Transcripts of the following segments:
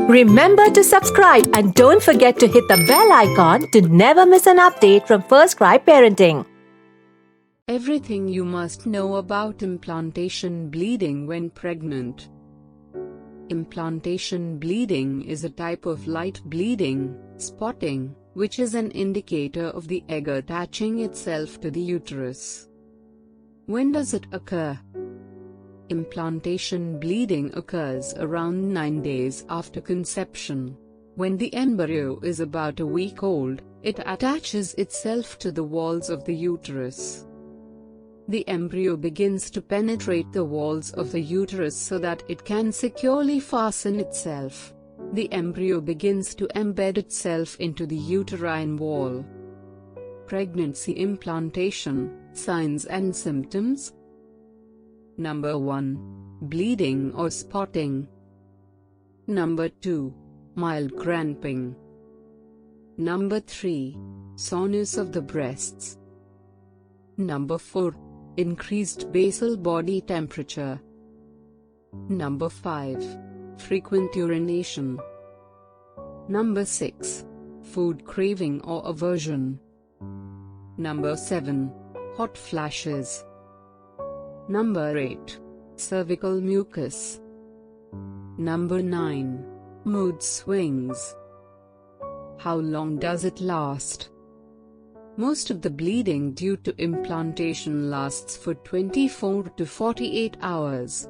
Remember to subscribe and don't forget to hit the bell icon to never miss an update from First Cry Parenting. Everything you must know about implantation bleeding when pregnant. Implantation bleeding is a type of light bleeding, spotting, which is an indicator of the egg attaching itself to the uterus. When does it occur? Implantation bleeding occurs around 9 days after conception. When the embryo is about a week old, it attaches itself to the walls of the uterus. The embryo begins to penetrate the walls of the uterus so that it can securely fasten itself. The embryo begins to embed itself into the uterine wall. Pregnancy implantation, signs and symptoms. Number 1. Bleeding or spotting. Number 2. Mild cramping. Number 3. Soreness of the breasts. Number 4. Increased basal body temperature. Number 5. Frequent urination. Number 6. Food craving or aversion. Number 7. Hot flashes. Number 8. Cervical mucus. Number 9. Mood swings. How long does it last? Most of the bleeding due to implantation lasts for 24 to 48 hours.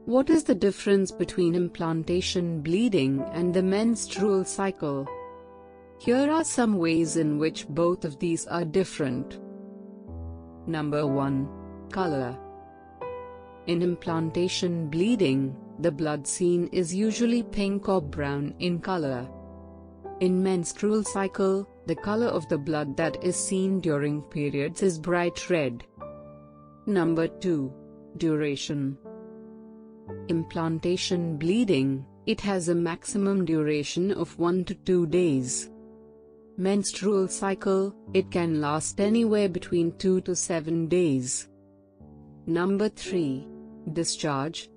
What is the difference between implantation bleeding and the menstrual cycle? Here are some ways in which both of these are different. Number 1. Color. In implantation bleeding, the blood seen is usually pink or brown in color. In menstrual cycle, the color of the blood that is seen during periods is bright red. Number 2. Duration. Implantation bleeding, it has a maximum duration of 1 to 2 days. Menstrual cycle, it can last anywhere between 2 to 7 days. Number 3. Discharge.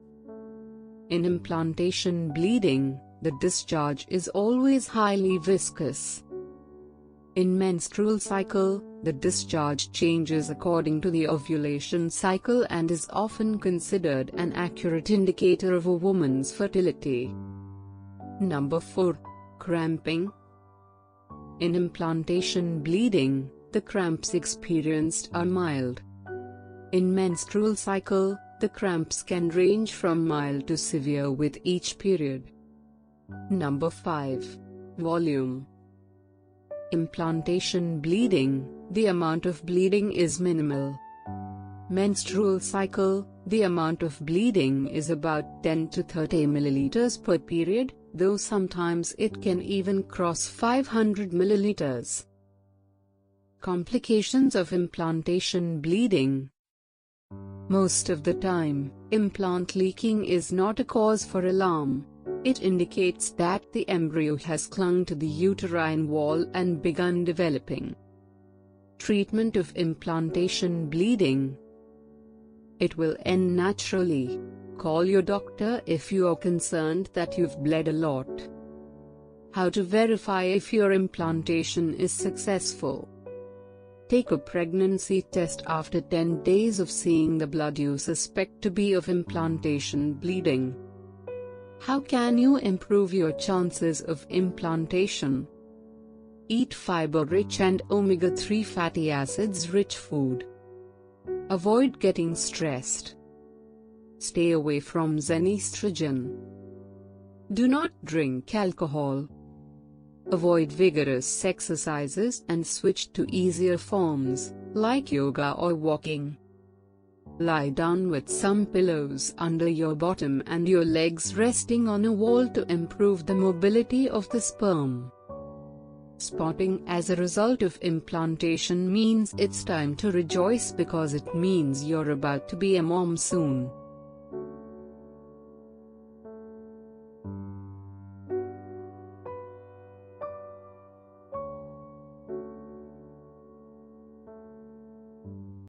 In implantation bleeding, the discharge is always highly viscous. In menstrual cycle, the discharge changes according to the ovulation cycle and is often considered an accurate indicator of a woman's fertility. Number 4. Cramping. In implantation bleeding, the cramps experienced are mild. In menstrual cycle, the cramps can range from mild to severe with each period. Number 5. Volume. Implantation bleeding, the amount of bleeding is minimal. Menstrual cycle, the amount of bleeding is about 10 to 30 milliliters per period, though sometimes it can even cross 500 milliliters. Complications of implantation bleeding. Most of the time, implant leaking is not a cause for alarm. It indicates that the embryo has clung to the uterine wall and begun developing. Treatment of implantation bleeding. It will end naturally. Call your doctor if you are concerned that you've bled a lot. How to verify if your implantation is successful. Take a pregnancy test after 10 days of seeing the blood you suspect to be of implantation bleeding. How can you improve your chances of implantation? Eat fiber-rich and omega-3 fatty acids-rich food. Avoid getting stressed. Stay away from estrogen. Do not drink alcohol. Avoid vigorous exercises and switch to easier forms, like yoga or walking. Lie down with some pillows under your bottom and your legs resting on a wall to improve the mobility of the sperm. Spotting as a result of implantation means it's time to rejoice because it means you're about to be a mom soon.